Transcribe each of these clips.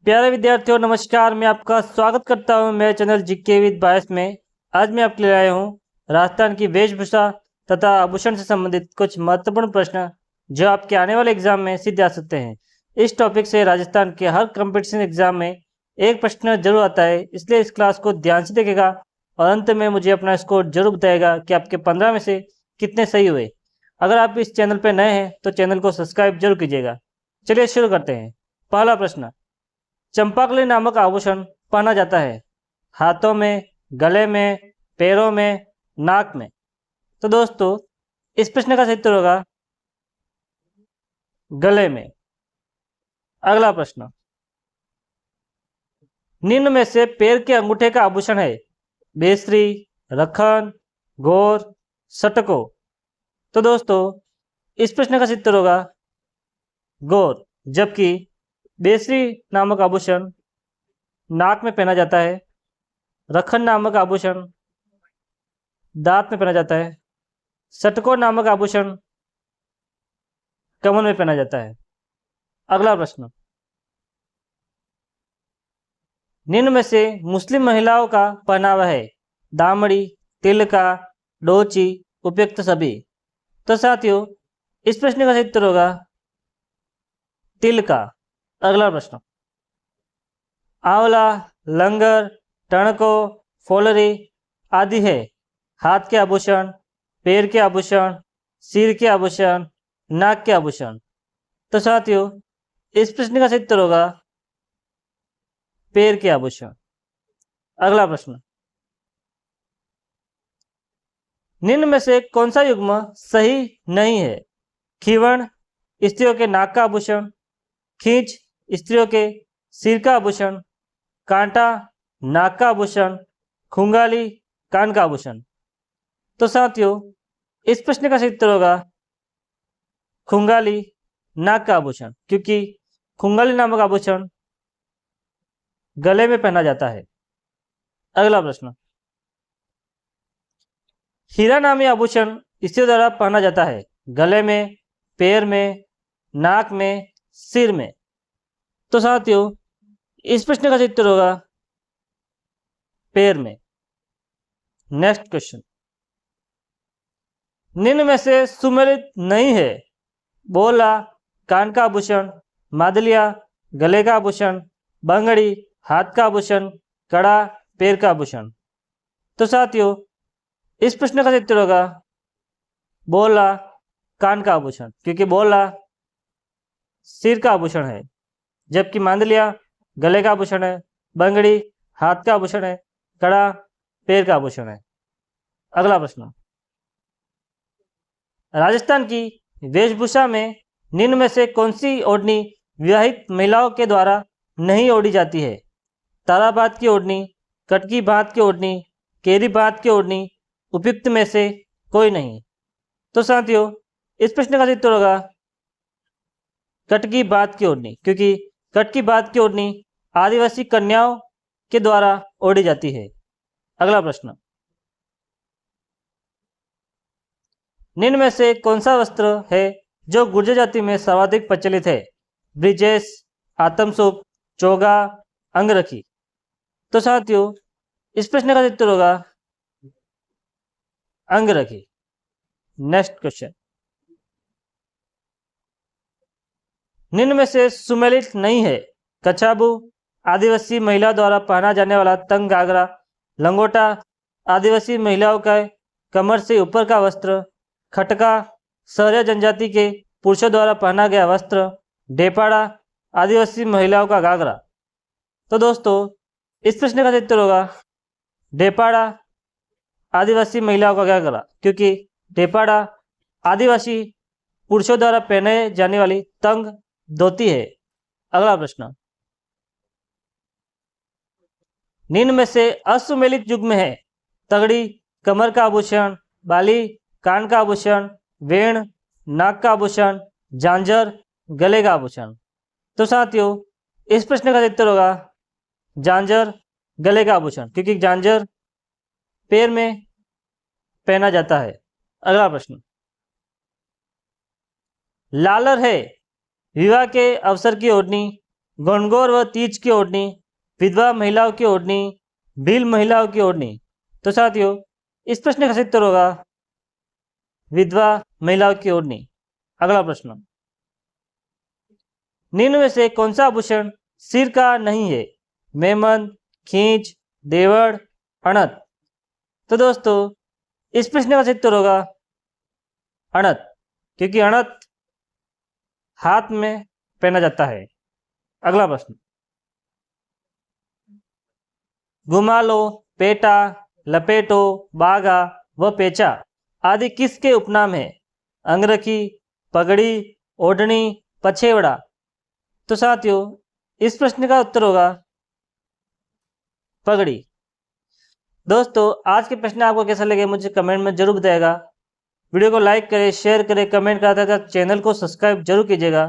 प्यारे विद्यार्थियों नमस्कार। मैं आपका स्वागत करता हूं मेरे चैनल जीके विद बायस में। आज मैं आपके लिए आया हूं राजस्थान की वेशभूषा तथा आभूषण से संबंधित कुछ महत्वपूर्ण प्रश्न जो आपके आने वाले एग्जाम में सीधे आ सकते हैं। इस टॉपिक से राजस्थान के हर कंपटीशन एग्जाम में एक प्रश्न जरूर आता है, इसलिए इस क्लास को ध्यान से देखेगा और अंत में मुझे अपना स्कोर जरूर बताएगा कि आपके 15 में से कितने सही हुए। अगर आप इस चैनल पर नए हैं तो चैनल को सब्सक्राइब जरूर कीजिएगा। चलिए शुरू करते हैं। पहला प्रश्न, चंपाकली नामक आभूषण पहना जाता है हाथों में, गले में, पैरों में, नाक में। तो दोस्तों इस प्रश्न का सही उत्तर होगा गले में। अगला प्रश्न, निम्न में से पैर के अंगूठे का आभूषण है बेसरी, रखन, गौर, सटको। तो दोस्तों इस प्रश्न का सही उत्तर होगा गौर, जबकि बेसरी नामक आभूषण नाक में पहना जाता है, रखन नामक आभूषण दांत में पहना जाता है, सटको नामक आभूषण कमर में पहना जाता है। अगला प्रश्न, निम्न में से मुस्लिम महिलाओं का पहनावा है दामड़ी, तिलका, डोची, उपयुक्त सभी। तो साथियों इस प्रश्न का सही उत्तर होगा तिलका। अगला प्रश्न, आंवला, लंगर, टणको, फोलरी आदि है हाथ के आभूषण, पैर के आभूषण, सिर के आभूषण, नाक के आभूषण। तो साथियों इस प्रश्न का सही उत्तर होगा पैर के आभूषण। अगला प्रश्न, निम्न में से कौन सा युग्म सही नहीं है? खीवण स्त्रियों के नाक का आभूषण, खींच स्त्रियों के सिर का आभूषण, कांटा नाक का आभूषण, खुंगाली कान का आभूषण। तो साथियों इस प्रश्न का सही उत्तर होगा खुंगाली नाक का आभूषण, क्योंकि खुंगाली नामक आभूषण गले में पहना जाता है। अगला प्रश्न, हीरा नामी आभूषण स्त्रियों द्वारा पहना जाता है गले में, पैर में, नाक में, सिर में। तो साथियों इस प्रश्न का सही उत्तर होगा पैर में। नेक्स्ट क्वेश्चन, निम्न में से सुमेलित नहीं है बोला कान का आभूषण, मादलिया गले का आभूषण, बंगड़ी हाथ का आभूषण, कड़ा पैर का आभूषण। तो साथियों इस प्रश्न का सही उत्तर होगा बोला कान का आभूषण, क्योंकि बोला सिर का आभूषण है, जबकि मांदलिया गले का आभूषण है, बंगड़ी हाथ का आभूषण है, कड़ा पैर का आभूषण है। अगला प्रश्न, राजस्थान की वेशभूषा में निम्न में से कौन सी ओढ़नी विवाहित महिलाओं के द्वारा नहीं ओढ़ी जाती है? ताराबाद की ओढ़नी, कटकी बात की ओढ़नी, केरी बात की ओढ़नी, उपयुक्त में से कोई नहीं। तो साथियों इस प्रश्न का सही उत्तर होगा कटकी बात की ओढ़नी, क्योंकि कटकी बात की ओढ़नी आदिवासी कन्याओं के द्वारा ओढ़ी जाती है। अगला प्रश्न, निम्न में से कौन सा वस्त्र है जो गुर्जर जाति में सर्वाधिक प्रचलित है? ब्रिजेश, आत्मसुख, चोगा, अंगरखी। तो साथियों इस प्रश्न का उत्तर होगा अंगरखी। नेक्स्ट क्वेश्चन, निम्न में से सुमेलित नहीं है कछाबू आदिवासी महिला द्वारा पहना जाने वाला तंग घाघरा, लंगोटा आदिवासी महिलाओं का कमर से ऊपर का वस्त्र, खटका सहरिया जनजाति के पुरुषों द्वारा पहना गया वस्त्र, डेपाड़ा आदिवासी महिलाओं का घाघरा। तो दोस्तों इस प्रश्न का उत्तर होगा डेपाड़ा आदिवासी महिलाओं का घाघरा, क्योंकि डेपाड़ा आदिवासी पुरुषों द्वारा पहने जाने वाली तंग धोती है। अगला प्रश्न, निम्न में से असुमेलित युग्म है तगड़ी कमर का आभूषण, बाली कान का आभूषण, वेण नाक का आभूषण, झांझर गले का आभूषण। तो साथियों इस प्रश्न का उत्तर होगा झांझर गले का आभूषण, क्योंकि झांझर पैर में पहना जाता है। अगला प्रश्न, लालर है विवाह के अवसर की ओढ़नी, गणगौर व तीज की ओढ़नी, विधवा महिलाओं की ओढ़नी, भील महिलाओं की ओढ़नी। तो साथियों इस प्रश्न का सही उत्तर होगा विधवा महिलाओं की ओढ़नी। अगला प्रश्न, निम्न में से कौन सा आभूषण सिर का नहीं है? मेमन, खींच, देवड़, अणत। तो दोस्तों इस प्रश्न का सही उत्तर होगा अणत, क्योंकि अणत हाथ में पहना जाता है। अगला प्रश्न, घुमा लो, पेटा, लपेटो, बागा व पेचा आदि किसके उपनाम है? अंगरखी, पगड़ी, ओढ़नी, पछेवड़ा। तो साथियों इस प्रश्न का उत्तर होगा पगड़ी। दोस्तों आज के प्रश्न आपको कैसा लगे मुझे कमेंट में जरूर बताइएगा। वीडियो को लाइक करें, शेयर करें, कमेंट करते तक चैनल को सब्सक्राइब जरूर कीजिएगा।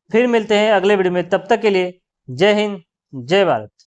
फिर मिलते हैं अगले वीडियो में, तब तक के लिए जय हिंद, जय भारत।